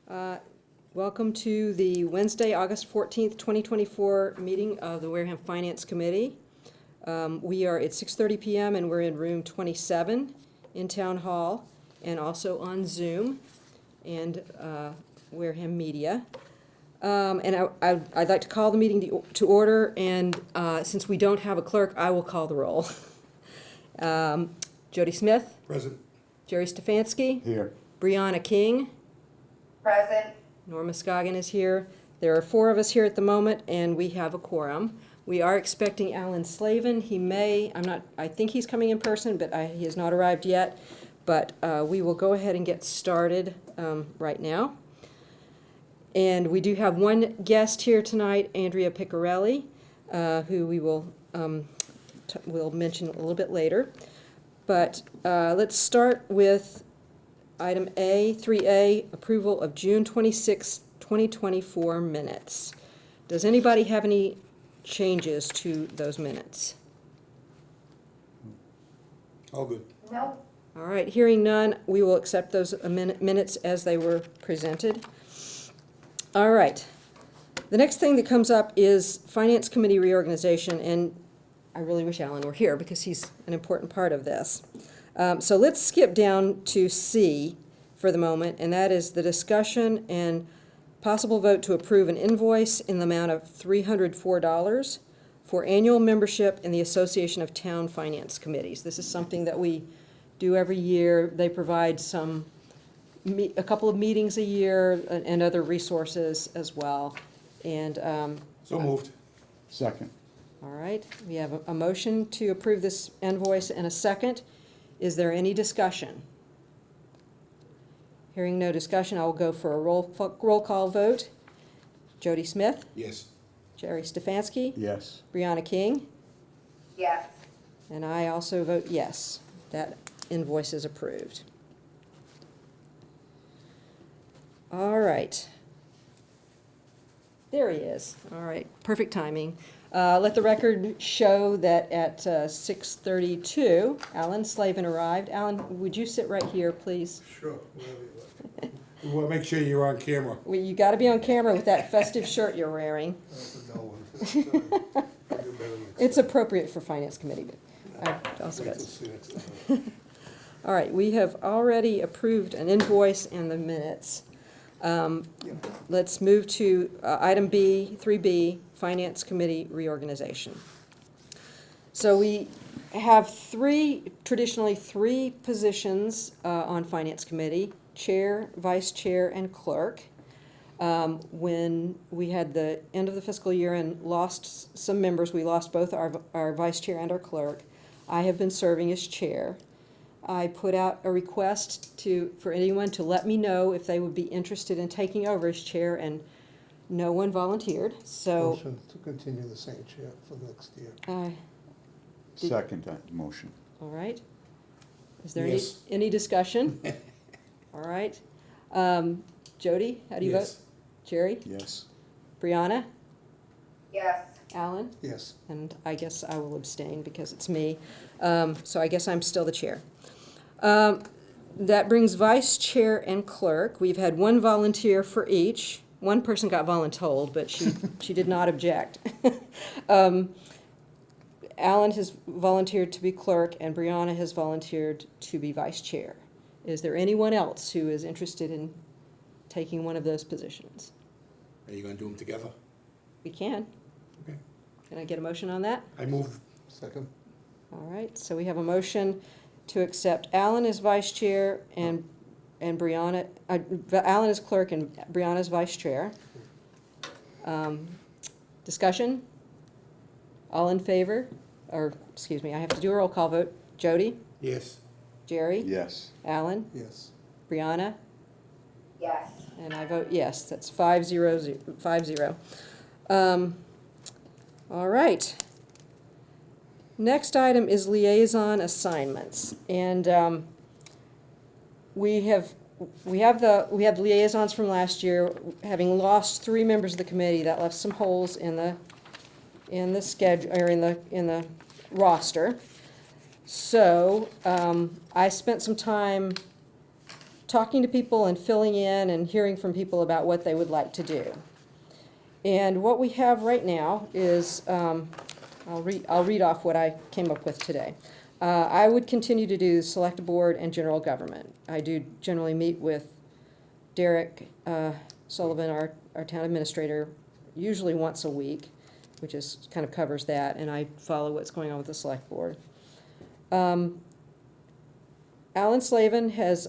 right. Welcome to the Wednesday, August 14th, 2024 meeting of the Wareham Finance Committee. We are at 6:30 p.m. and we're in room 27 in Town Hall and also on Zoom and Wareham Media. And I'd like to call the meeting to order, and since we don't have a clerk, I will call the roll. Jody Smith. Present. Jerry Stefanski. Here. Brianna King. Present. Norma Scoggin is here. There are 4 of us here at the moment, and we have a quorum. We are expecting Alan Slavin. He may, I think he's coming in person, but he has not arrived yet. But we will go ahead and get started right now. And we do have one guest here tonight, Andrea Piccarelli, who we will we'll mention a little bit later. But let's start with item A, 3A, approval of June 26, 2024 minutes. Does anybody have any changes to those minutes? All good. No. All right, hearing none, we will accept those minutes as they were presented. All right. The next thing that comes up is Finance Committee reorganization, and I really wish Alan were here because he's an important part of this. So let's skip down to C for the moment, and that is the discussion and possible vote to approve an invoice in the amount of $304 for annual membership in the Association of Town Finance Committees. This is something that we do every year. They provide a couple of meetings a year and other resources as well. And So moved. Second. all right, we have a motion to approve this invoice and a second. Is there any discussion? Hearing no discussion, I will go for a roll call vote. Jody Smith, Yes. Jerry Stefanski, Yes. Brianna King, Yes. and I also vote yes. That invoice is approved. All right. There he is. All right, perfect timing. Let the record show that at 6:32, Alan Slavin arrived. Alan, would you sit right here, please? Sure. Whatever you like. We want to make sure you're on camera. Well, you got to be on camera with that festive shirt you're wearing. That's a dull one. I'll do better next It's time. appropriate for Finance Committee, but I also Wait got. till see next time. All right, we have already approved an invoice and the minutes. Let's move to item B, 3B, Finance Committee reorganization. So we have traditionally three positions on Finance Committee: chair, vice chair, and clerk. When we had the end of the fiscal year and lost some members, we lost both our vice chair and our clerk. I have been serving as chair. I put out a request for anyone to let me know if they would be interested in taking over as chair, and no one volunteered, so. Motion to continue the same chair for next year. Did- Second that motion. All right. Is there Yes. any discussion? All right. Jody, how do you vote? Yes. Jerry? Yes. Brianna? Yes. Alan? Yes. And I guess I will abstain because it's me. So I guess I'm still the chair. That brings vice chair and clerk. We've had one volunteer for each. One person got voluntold, but she did not object. Alan has volunteered to be clerk, and Brianna has volunteered to be vice chair. Is there anyone else who is interested in taking one of those positions? Are you going to do them together? We can. Okay. Can I get a motion on that? I move. Second? All right, so we have a motion to accept Alan as vice chair and Brianna, Alan as clerk and Brianna as vice chair. Discussion? All in favor? Or, excuse me, I have to do a roll call vote. Jody? Yes. Jerry? Yes. Alan? Yes. Brianna? Yes. And I vote yes. That's 5-0. All right. Next item is liaison assignments, and we have the liaisons from last year. Having lost 3 members of the committee, that left some holes in the schedule, or in the roster. So I spent some time talking to people and filling in and hearing from people about what they would like to do. And what we have right now is, I'll read off what I came up with today. I would continue to do select board and general government. I do generally meet with Derek Sullivan, our town administrator, usually once a week, which is, kind of covers that, and I follow what's going on with the select board. Alan Slavin has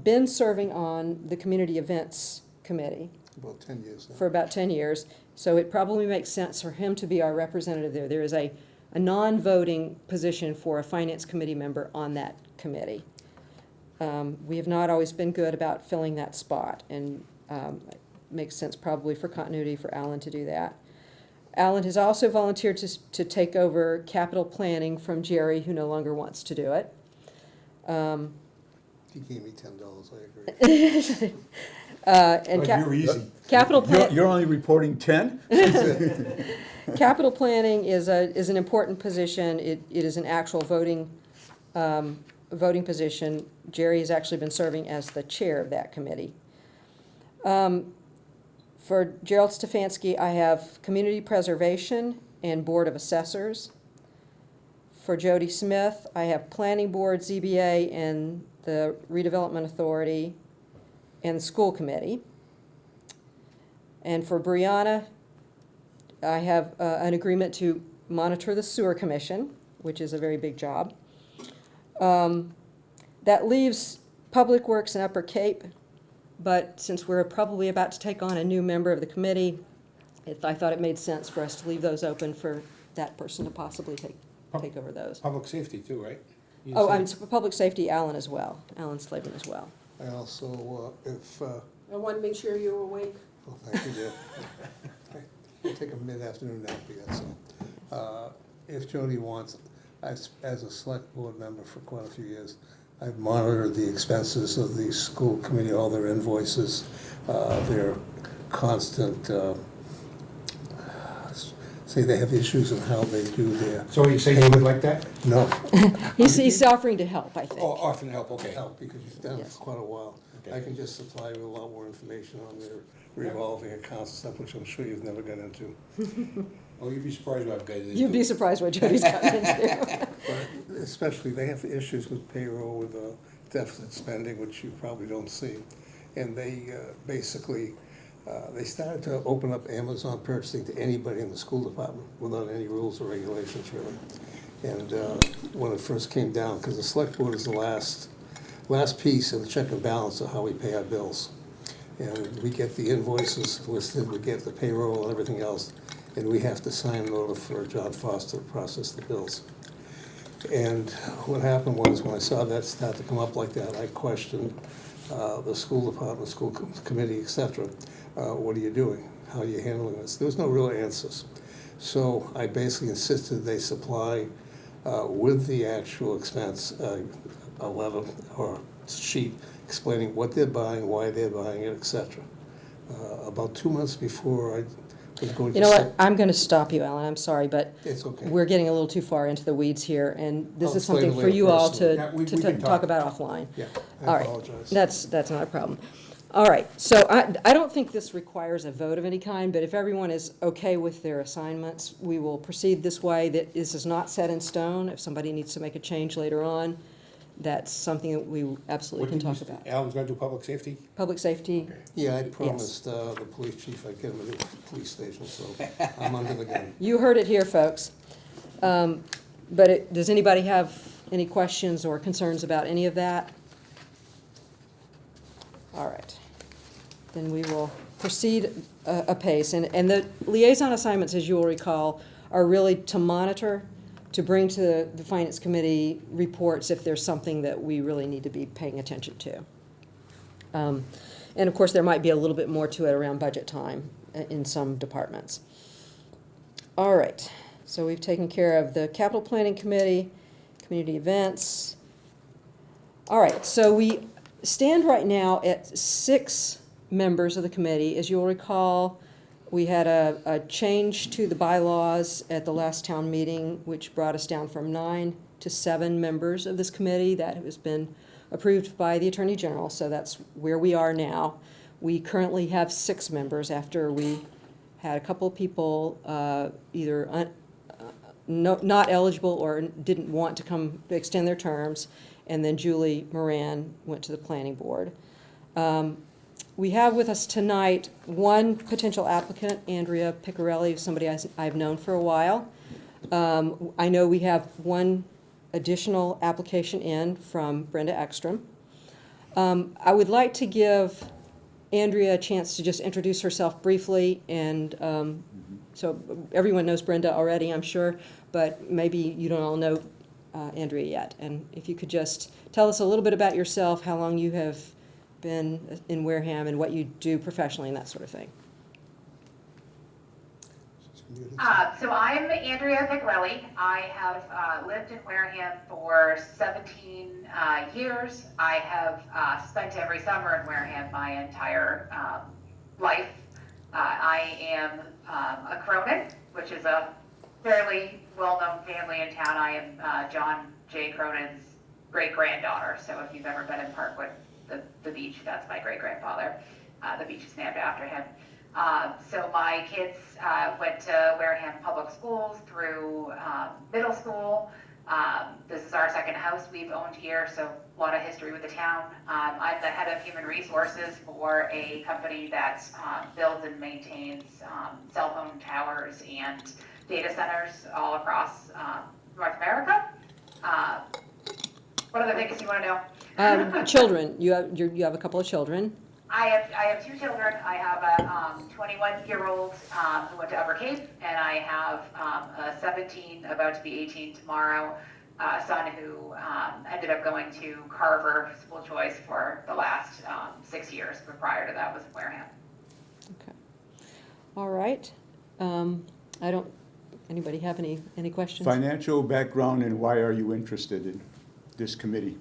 been serving on the community events committee About 10 years now. for about 10 years, so it probably makes sense for him to be our representative there. There is a non-voting position for a finance committee member on that committee. We have not always been good about filling that spot, and it makes sense probably for continuity for Alan to do that. Alan has also volunteered to take over capital planning from Jerry, who no longer wants to do it. He gave me $10, I agree. And Like, you're easy. capital plan. You're only reporting 10? Capital planning is an important position. It is an actual voting position. Jerry has actually been serving as the chair of that committee. For Gerald Stefanski, I have community preservation and board of assessors. For Jody Smith, I have planning board, ZBA, and the redevelopment authority, and the school committee. And for Brianna, I have an agreement to monitor the sewer commission, which is a very big job. That leaves Public Works and Upper Cape, but since we're probably about to take on a new member of the committee, I thought it made sense for us to leave those open for that person to possibly take over those. Public safety too, right? You Oh, said- and for public safety, Alan as well, Alan Slavin as well. I also, if, I wanted to make sure you were awake. well, thank you, dear. I'll take a mid-afternoon nap, that's all. If Jody wants, as a select board member for quite a few years, I've monitored the expenses of the school committee, all their invoices, their constant, say they have issues in how they do their, So you say you would like that? no, He's offering to help, I think. Oh, often help, okay. help, because you've done it Yes. for quite a while. Okay. I can just supply you with a lot more information on their revolving accounts and stuff, which I'm sure you've never got into. Oh, you'd be surprised what I've got into. You'd be surprised what Jody's gotten into. But especially, they have issues with payroll, with deficit spending, which you probably don't see. And they basically, they started to open up Amazon purchasing to anybody in the school department without any rules or regulations, really. And when it first came down, because the select board is the last piece of the check and balance of how we pay our bills. And we get the invoices listed, we get the payroll and everything else, and we have to sign an order for John Foster to process the bills. And what happened was, when I saw that start to come up like that, I questioned the school department, school committee, et cetera. What are you doing? How are you handling this? There was no real answers. So I basically insisted they supply with the actual expense a letter or sheet explaining what they're buying, why they're buying it, et cetera. About 2 months before I was going to. You know what, I'm going to stop you, Alan, I'm sorry, but It's okay. we're getting a little too far into the weeds here, and this I'll is something explain for later you all personally. Yeah, we to can talk talk. about offline. Yeah, All I right, apologize. that's not a problem. All right, so I don't think this requires a vote of any kind, but if everyone is okay with their assignments, we will proceed this way. That this is not set in stone. If somebody needs to make a change later on, that's something that we absolutely can talk about. Alan's gonna do public safety? Public safety, Yeah, I promised the police chief I'd get him a new police station, so I'm under the gun. you heard it here, folks. But does anybody have any questions or concerns about any of that? All right, then we will proceed apace. And the liaison assignments, as you will recall, are really to monitor, to bring to the Finance Committee reports if there's something that we really need to be paying attention to. And of course, there might be a little bit more to it around budget time in some departments. All right, so we've taken care of the Capital Planning Committee, community events. All right, so we stand right now at 6 members of the committee. As you'll recall, we had a change to the bylaws at the last town meeting, which brought us down from 9 to 7 members of this committee. That has been approved by the Attorney General, so that's where we are now. We currently have 6 members after we had a couple of people either not eligible or didn't want to come extend their terms, and then Julie Moran went to the Planning Board. We have with us tonight one potential applicant, Andrea Piccarelli, somebody I've known for a while. I know we have one additional application in from Brenda Ekstrom. I would like to give Andrea a chance to just introduce herself briefly, and so everyone knows Brenda already, I'm sure, but maybe you don't all know Andrea yet. And if you could just tell us a little bit about yourself, how long you have been in Wareham, and what you do professionally and that sort of thing. So I'm Andrea Piccarelli. I have lived in Wareham for 17 years. I have spent every summer in Wareham my entire life. I am a Cronin, which is a fairly well-known family in town. I am John J. Cronin's great-granddaughter. So if you've ever been in Parkwood, the beach, that's my great-grandfather. The beach is named after him. So my kids went to Wareham Public Schools through middle school. This is our second house we've owned here, so a lot of history with the town. I'm the head of human resources for a company that builds and maintains cell phone towers and data centers all across North America. What other things do you want to know? Children, you have a couple of children. I have 2 children. I have a 21-year-old who went to Upper Cape, and I have a 17, about to be 18 tomorrow, son who ended up going to Carver school choice for the last 6 years, but prior to that was in Wareham. Okay. All right. Anybody have any questions? Financial background, and why are you interested in this committee?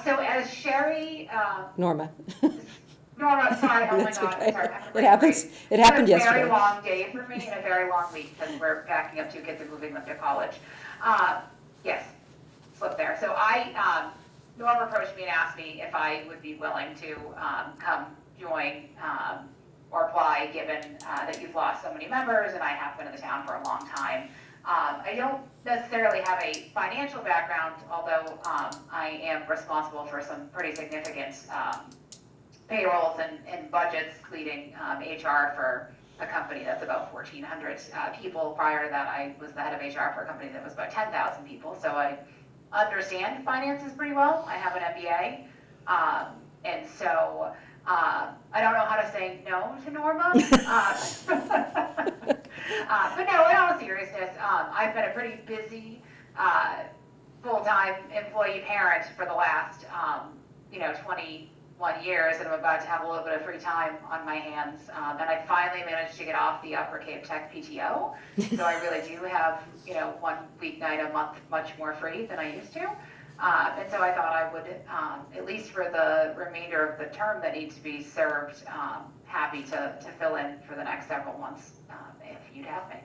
So as Sherry, Norma. Norma, sorry, oh my That's God, okay. sorry. It happens. It happened It's a yesterday. very long day for me and a very long week because we're packing up 2 kids and moving them to college. Yes, slip there. So Norma approached me and asked me if I would be willing to come join or apply, given that you've lost so many members and I have been in the town for a long time. I don't necessarily have a financial background, although I am responsible for some pretty significant payrolls and budgets, leading HR for a company that's about 1,400 people. Prior to that, I was the head of HR for a company that was about 10,000 people. So I understand finances pretty well. I have an MBA. And so I don't know how to say no to Norma. But no, in all seriousness, I've been a pretty busy full-time employee parent for the last 21 years, and I'm about to have a little bit of free time on my hands. And I finally managed to get off the Upper Cape Tech PTO, so I really do have 1 weeknight a month much more free than I used to. And so I thought I would, at least for the remainder of the term that needs to be served, happy to fill in for the next several months if you'd have me.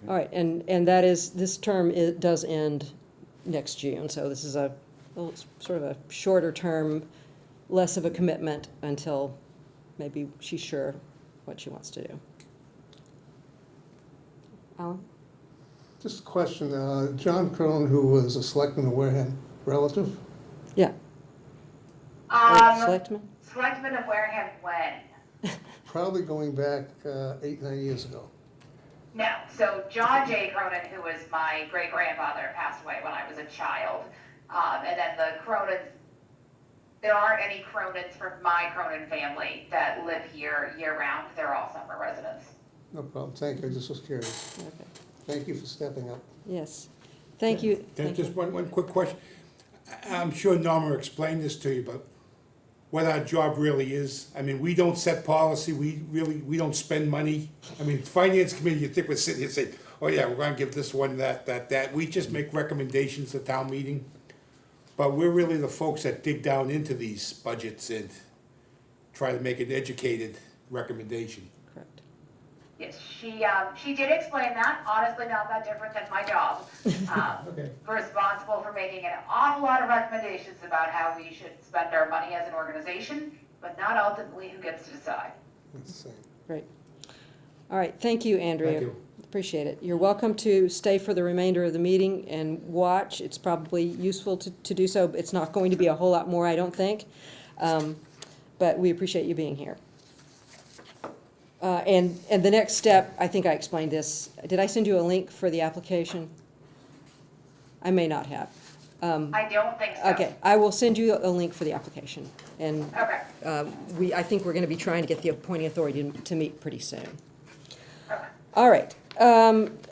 All right, and that is, this term does end next June, so this is a sort of a shorter term, less of a commitment until maybe she's sure what she wants to do. Alan? Just a question, John Crone, who was a selectman of Wareham, relative? Yeah. Um, Selectman? Selectman of Wareham when? Probably going back 8, 9 years ago. No, so John J. Cronin, who was my great-grandfather, passed away when I was a child. And then the Cronins, there aren't any Cronins from my Cronin family that live here year-round. They're all summer residents. No problem, thank you, I just was curious. Okay. Thank you for stepping up. Yes. Thank you. Thank you. Just one quick question. I'm sure Norma explained this to you, but what our job really is, I mean, we don't set policy, we don't spend money. I mean, finance committee, you think we're sitting here saying, oh yeah, we're gonna give this one, that. We just make recommendations at town meeting. But we're really the folks that dig down into these budgets and try to make an educated recommendation. Correct. Yes, she did explain that, honestly not that different than my job. Okay. Responsible for making an awful lot of recommendations about how we should spend our money as an organization, but not ultimately who gets to decide. Let's see. Great. All right, thank you, Andrea. Thank you. Appreciate it. You're welcome to stay for the remainder of the meeting and watch. It's probably useful to do so. It's not going to be a whole lot more, I don't think. But we appreciate you being here. And the next step, I think I explained this. Did I send you a link for the application? I may not have. I don't think so. Okay, I will send you a link for the application. And Okay. I think we're going to be trying to get the appointing authority to meet pretty soon. Okay. All right.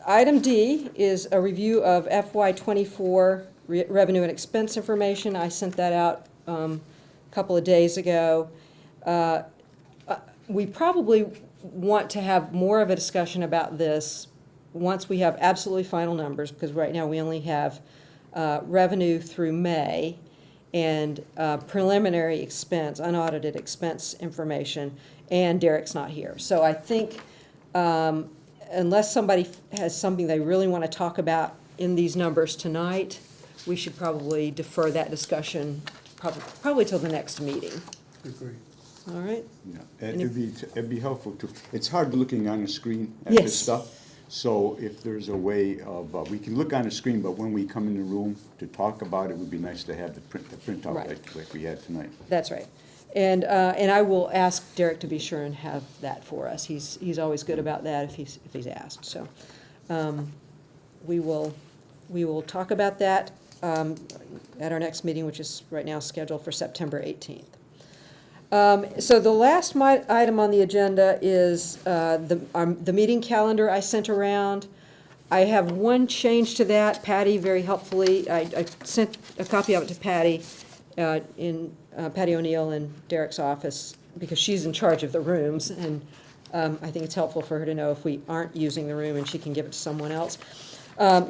Item D is a review of FY '24 revenue and expense information. I sent that out a couple of days ago. We probably want to have more of a discussion about this once we have absolutely final numbers, because right now we only have revenue through May and preliminary expense, unaudited expense information, and Derek's not here. So I think unless somebody has something they really want to talk about in these numbers tonight, we should probably defer that discussion probably till the next meeting. Agree. All right? Yeah, it'd be helpful to, it's hard looking on the screen at Yes. this stuff. So if there's a way of, we can look on the screen, but when we come in the room to talk about it, it would be nice to have the printout Right. like we had tonight. That's right. And I will ask Derek to be sure and have that for us. He's always good about that if he's asked. So we will talk about that at our next meeting, which is right now scheduled for September 18th. So the last item on the agenda is the meeting calendar I sent around. I have one change to that. Patty very helpfully, I sent a copy of it to Patty in Patty O'Neill in Derek's office, because she's in charge of the rooms, and I think it's helpful for her to know if we aren't using the room, and she can give it to someone else.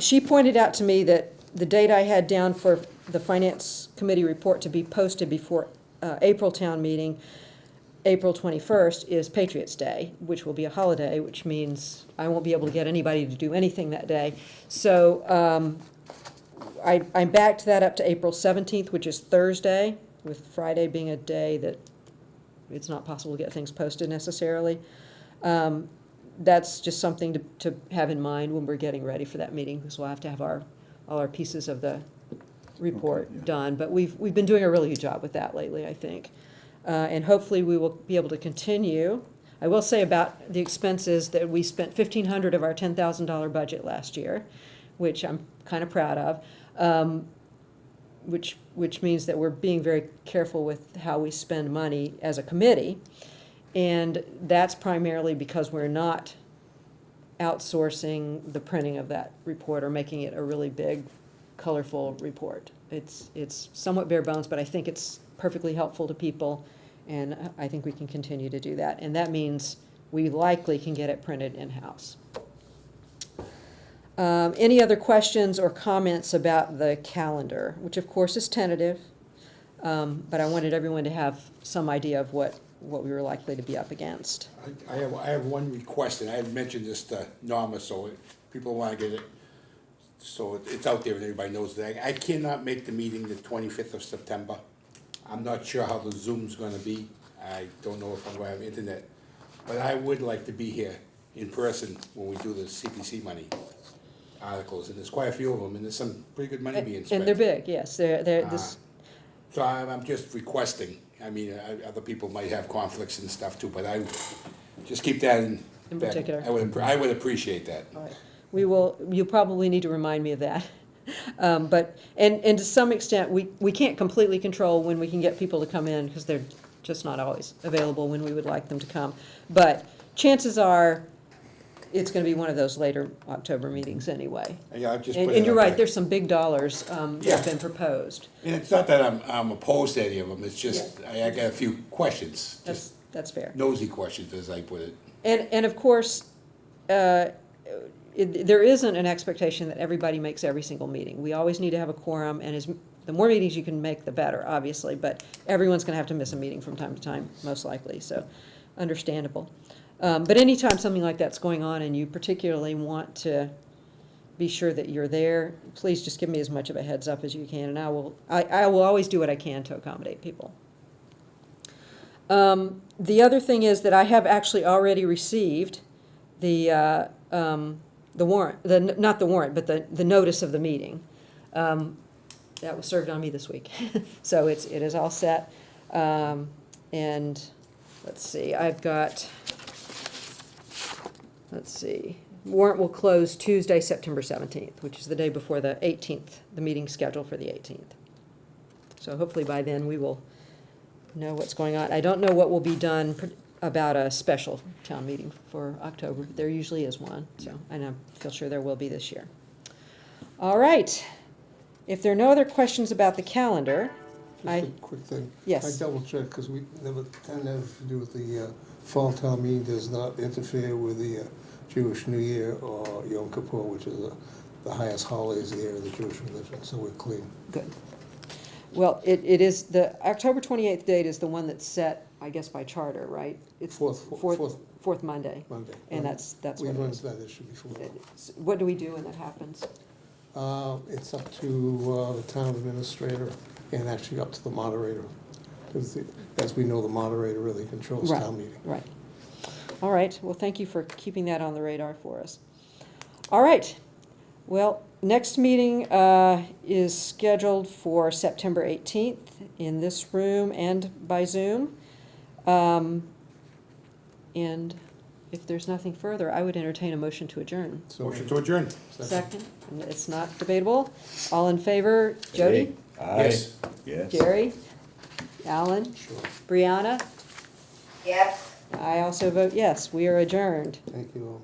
She pointed out to me that the date I had down for the Finance Committee report to be posted before April town meeting, April 21st, is Patriots' Day, which will be a holiday, which means I won't be able to get anybody to do anything that day. So I backed that up to April 17th, which is Thursday, with Friday being a day that it's not possible to get things posted necessarily. That's just something to have in mind when we're getting ready for that meeting, because we'll have to have all our pieces of the report Okay, yeah. done. But we've been doing a really good job with that lately, I think. And hopefully we will be able to continue. I will say about the expenses that we spent $1,500 of our $10,000 budget last year, which I'm kind of proud of, which means that we're being very careful with how we spend money as a committee. And that's primarily because we're not outsourcing the printing of that report or making it a really big, colorful report. It's somewhat bare bones, but I think it's perfectly helpful to people, and I think we can continue to do that. And that means we likely can get it printed in-house. Any other questions or comments about the calendar, which of course is tentative, but I wanted everyone to have some idea of what we were likely to be up against. I have one request, and I had mentioned this to Norma, so people want to get it, so it's out there and everybody knows that. I cannot make the meeting the 25th of September. I'm not sure how the Zoom's gonna be. I don't know if I'm gonna have internet. But I would like to be here in person when we do the CPC money articles, and there's quite a few of them, and there's some pretty good money being spent. And they're big, yes, they're this. So I'm just requesting. I mean, other people might have conflicts and stuff too, but I just keep that in. In particular. I would appreciate that. All right. You'll probably need to remind me of that. But, and to some extent, we can't completely control when we can get people to come in, because they're just not always available when we would like them to come. But chances are, it's gonna be one of those later October meetings anyway. Yeah, I've just And put it you're out right, there. there's some big dollars that Yeah. have been proposed. And it's not that I'm opposed to any of them, it's just, I got a few questions, just That's fair. nosy questions, as I put it. And of course, there isn't an expectation that everybody makes every single meeting. We always need to have a quorum, and the more meetings you can make, the better, obviously, but everyone's gonna have to miss a meeting from time to time, most likely, so understandable. But anytime something like that's going on and you particularly want to be sure that you're there, please just give me as much of a heads up as you can, and I will always do what I can to accommodate people. The other thing is that I have actually already received the warrant, not the warrant, but the notice of the meeting. That was served on me this week. So it is all set. And let's see, warrant will close Tuesday, September 17th, which is the day before the 18th, the meeting scheduled for the 18th. So hopefully by then we will know what's going on. I don't know what will be done about a special town meeting for October. There usually is one, so, and I feel sure there will be this year. All right. If there are no other questions about the calendar, Just a quick thing. Yes. I double checked, because we never, had nothing to do with the fall town meeting does not interfere with the Jewish New Year or Yom Kippur, which is the highest holidays of the year of the Jewish religion, so we're clean. good. Well, it is, the October 28th date is the one that's set, I guess, by charter, right? It's fourth Monday. Monday. And that's what We've it run is. into that issue before. What do we do when that happens? It's up to the town administrator and actually up to the moderator. Because as we know, the moderator really controls Right, town meeting. Right. All right, well, thank you for keeping that on the radar for us. All right, well, next meeting is scheduled for September 18th in this room and by Zoom. And if there's nothing further, I would entertain a motion to adjourn. So- Motion to adjourn. Second, and it's not debatable. All in favor? Jody? Yes. Yes. Jerry? Alan? Sure. Brianna? Yes. I also vote yes. We are adjourned. Thank you all.